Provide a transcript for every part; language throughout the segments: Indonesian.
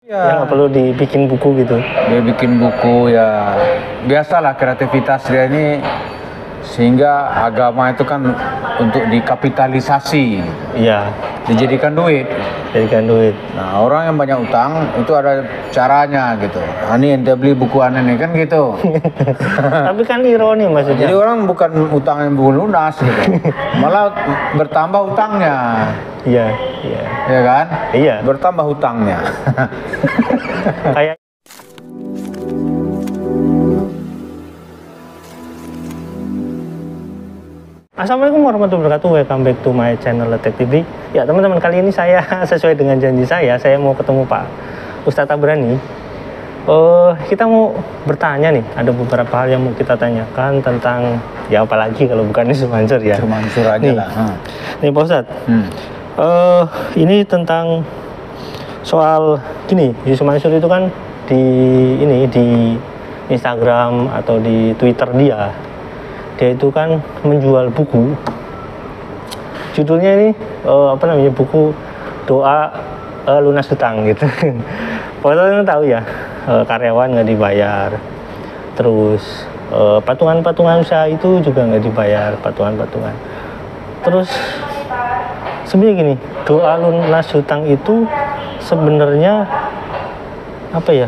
Ya nggak perlu dibikin buku gitu. Dia bikin buku ya, biasalah kreativitas dia ini, sehingga agama itu kan untuk dikapitalisasi, Iya, dijadikan duit. jadikan duit. Nah, orang yang banyak utang itu ada caranya gitu. Nah, ini ente beli buku aneh nih kan gitu. Tapi kan ironi maksudnya. Jadi orang bukan utang yang belum lunas gitu, malah bertambah utangnya. Iya, iya. Ya kan? Iya. Bertambah hutangnya. Kayak Assalamualaikum warahmatullahi wabarakatuh. Welcome back to my channel Letek TV. Ya teman-teman, kali ini saya sesuai dengan janji saya mau ketemu Pak Ustadz Tabrani. Kita mau bertanya nih, ada beberapa hal yang mau kita tanyakan tentang, ya apalagi kalau bukan Yusuf Mansur ya. Yusuf Mansur aja nih, lah. Nih Pak Ustadz, ini tentang soal gini, Yusuf Mansur itu kan di Instagram atau di Twitter dia itu kan menjual buku, judulnya ini buku doa lunas hutang gitu. Padahal tahu ya, karyawan nggak dibayar, terus patungan-patungan usaha itu juga nggak dibayar, patungan. Terus sebenarnya gini, doa lunas hutang itu sebenarnya apa ya?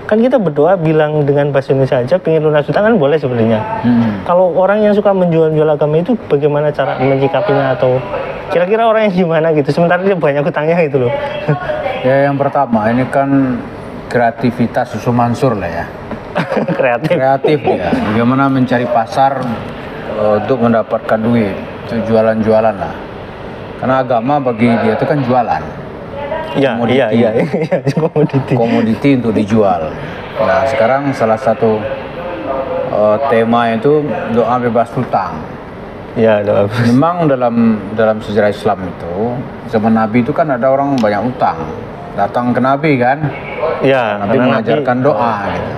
Kan kita berdoa bilang dengan bahasa Indonesia aja pengen lunas hutang kan boleh sebenarnya. Kalau orang yang suka menjual agama itu bagaimana cara menyikapinya, atau kira-kira orang yang gimana gitu sementara dia banyak hutangnya gitu loh. Ya, yang pertama ini kan kreativitas Yusuf Mansur lah ya. Kreatif ya. Bagaimana mencari pasar untuk mendapatkan duit, itu jualan lah. Karena agama bagi dia itu kan jualan. Iya, komoditi untuk dijual. Nah, sekarang salah satu tema itu doa bebas hutang. Ya, doa. Memang dalam sejarah Islam itu, zaman Nabi itu kan ada orang banyak utang, datang ke Nabi kan. Ya, Nabi mengajarkan doa gitu.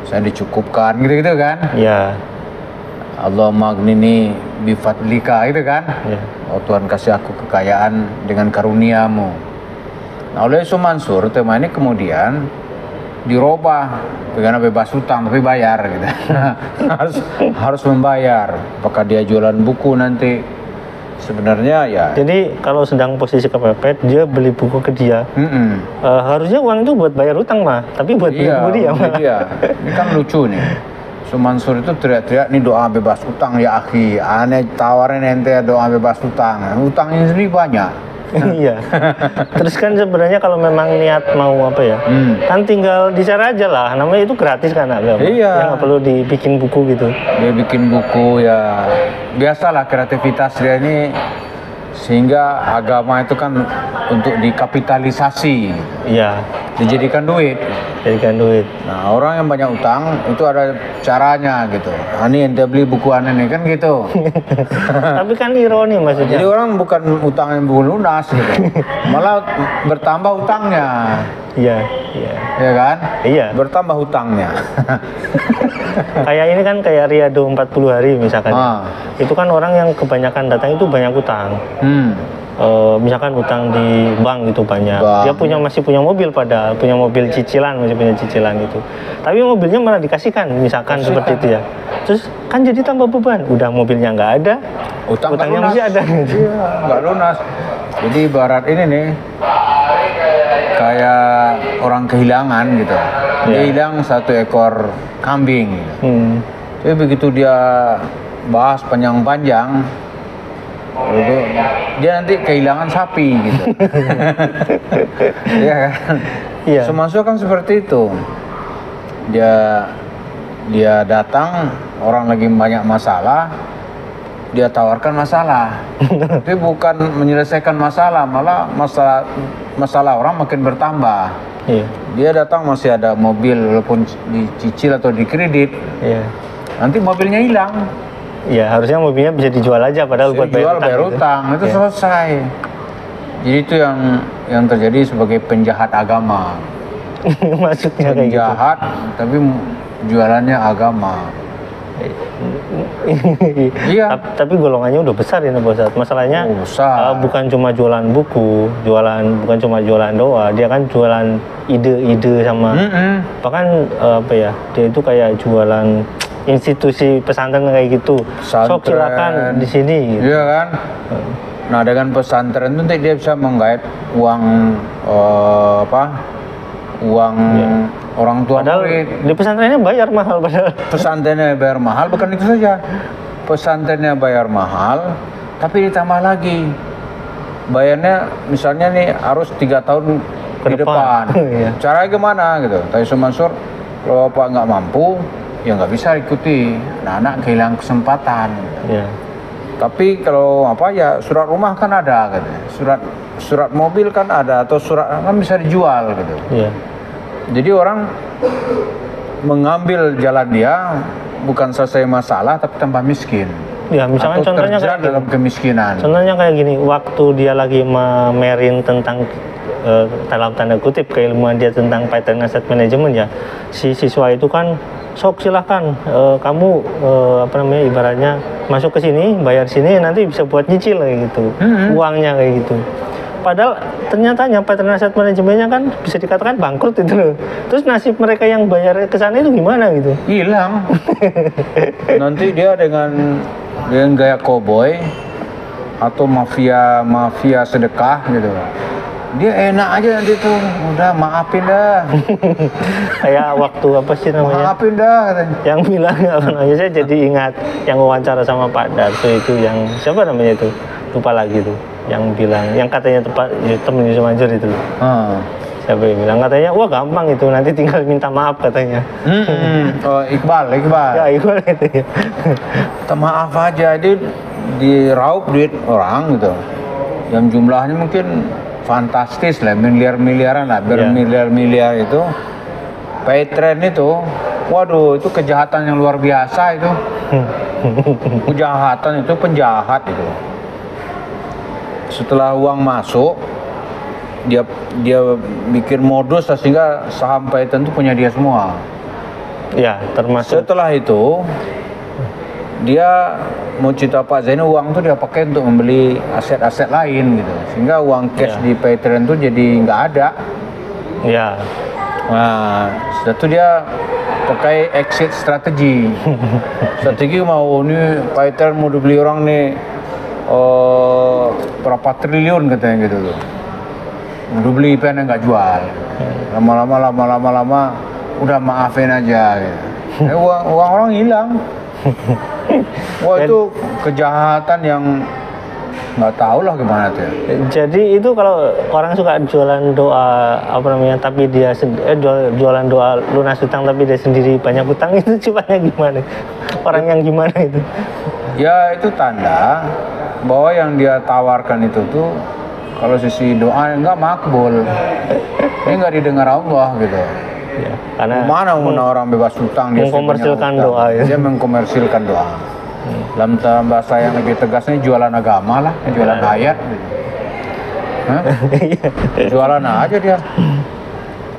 Saya dicukupkan gitu kan. Ya. Allahumma aghnini bifadlika gitu kan. Ya. Oh Tuhan, kasih aku kekayaan dengan karuniamu. Nah, oleh Yusuf Mansur tema ini kemudian dirubah, karena bebas hutang tapi bayar gitu. harus membayar. Apakah dia jualan buku nanti? Sebenarnya ya. Jadi kalau sedang posisi kepepet, dia beli buku ke dia. Harusnya uang itu buat bayar hutang mah, tapi buat beli buku dia mah. Iya. Ini kan lucu nih. Yusuf Mansur itu teriak-teriak nih doa bebas hutang ya akhi. Aneh tawarin ente doa bebas hutang. Hutangnya sendiri banyak. Iya. Terus kan sebenarnya kalau memang niat mau apa ya, kan tinggal di-share aja lah. Namanya itu gratis kan agama. Iya. Ya nggak perlu dibikin buku gitu. Dia bikin buku ya, biasalah kreativitas dia ini, sehingga agama itu kan untuk dikapitalisasi. Iya. Dijadikan duit. Jadikan duit. Nah, orang yang banyak utang itu ada caranya gitu. Nah, ini ente beli buku aneh nih kan gitu. Tapi kan ironi maksudnya. Jadi orang bukan utang yang belum lunas gitu, malah bertambah hutangnya. Iya. Ya kan? Iya. Bertambah hutangnya. Kayak ini kan kayak Riyadhah 40 hari misalkan. Itu kan orang yang kebanyakan datang itu banyak utang. Misalkan utang di bank itu banyak. Dia masih punya mobil, punya mobil cicilan, masih punya cicilan itu. Tapi mobilnya malah dikasihkan, misalkan seperti itu ya. Terus kan jadi tambah beban. Udah mobilnya nggak ada, utangnya masih ada. Iya, nggak lunas. Jadi ibarat ini nih, kayak orang kehilangan gitu. Dia hilang 1 ekor kambing. Tapi begitu dia bahas panjang-panjang, itu dia nanti kehilangan sapi gitu. Iya kan? Iya. Semasa kan seperti itu. Dia datang, orang lagi banyak masalah, dia tawarkan masalah. Tapi bukan menyelesaikan masalah, malah masalah orang makin bertambah. Iya. Dia datang masih ada mobil walaupun dicicil atau dikredit. Iya. Nanti mobilnya hilang. Iya, harusnya mobilnya bisa dijual aja padahal buat bayar utang itu selesai. Jadi itu yang terjadi sebagai penjahat agama. Maksudnya kayak gitu. Penjahat tapi jualannya agama. Iya. Tapi golongannya udah besar ini Pak Ustadz. Masalahnya Besar. bukan cuma jualan buku, bukan cuma jualan doa, dia kan jualan ide-ide sama bahkan apa ya, dia itu kayak jualan institusi pesantren kayak gitu. Sok silakan di sini. Gitu. Iya kan. Nah dengan pesantren itu dia bisa menggait uang uang orang tua padahal murid. Di pesantrennya bayar mahal padahal. Pesantrennya bayar mahal, bukan itu saja. Pesantrennya bayar mahal, tapi ditambah lagi bayarnya misalnya nih harus 3 tahun di depan. Iya. Caranya gimana gitu? Tapi Mansur, kalau Bapak nggak mampu, ya nggak bisa ikuti. Anak-anak kehilangan kesempatan. Iya. Tapi kalau ya surat rumah kan ada gitu. Surat mobil kan ada, atau surat kan bisa dijual gitu. Iya. Jadi orang mengambil jalan dia bukan selesai masalah tapi tambah miskin. Ya, misalkan atau contohnya terjerat kayak dalam kemiskinan. Contohnya kayak gini, waktu dia lagi memerin tentang dalam tanda kutip keilmuan dia tentang pattern asset management ya, si siswa itu kan sok silahkan kamu ibaratnya masuk ke sini, bayar sini, nanti bisa buat nyicil kayak gitu, uangnya kayak gitu. Padahal ternyatanya pattern asset manajemennya kan bisa dikatakan bangkrut itu loh. Terus nasib mereka yang bayar ke sana itu gimana gitu? Hilang. Nanti dia dengan gaya koboi atau mafia sedekah gitu. Dia enak aja nanti tuh, udah maafin dah. Kayak waktu apa sih namanya? Maafin dah katanya. Yang bilang apa namanya, saya jadi ingat yang wawancara sama Pak Darso itu, yang siapa namanya itu? Lupa lagi tuh. Yang bilang, yang katanya tepat temen Yusuf Mansur itu. Siapa yang bilang, katanya wah gampang itu, nanti tinggal minta maaf katanya. Oh, Iqbal. Ya Iqbal itu ya. Minta maaf aja, dia diraup duit orang gitu. Yang jumlahnya mungkin fantastis lah, miliar-miliaran lah, bermiliar-miliar itu. Paytrend itu, waduh itu kejahatan yang luar biasa itu. Kejahatan itu, penjahat itu. Setelah uang masuk, dia bikin modus sehingga saham Paytrend itu punya dia semua. Ya, termasuk. Setelah itu dia mau cerita Pak Zainul, uang tuh dia pakai untuk membeli aset-aset lain gitu, sehingga uang cash di Paytrend tuh jadi nggak ada. Ya. Nah, setelah itu dia pakai exit strategi. Strategi mau ini Paytrend mau dibeli orang nih berapa triliun katanya gitu tuh. Mau dibeli pengen nggak jual. Lama-lama udah maafin aja gitu. Uang orang hilang. Wah itu kejahatan yang nggak tahu lah gimana tuh. Jadi itu kalau orang suka jualan doa tapi dia jualan doa lunas hutang tapi dia sendiri banyak hutang, itu cipanya gimana? Orang yang gimana itu? Ya itu tanda bahwa yang dia tawarkan itu tuh kalau sisi doa nggak makbul, ini nggak didengar Allah gitu. Ya, karena mana orang bebas hutang, dia mengkomersilkan doa ya. Dia mengkomersilkan doa. Dalam bahasa yang lebih tegasnya jualan agama lah, jualan ayat. Jualan aja dia.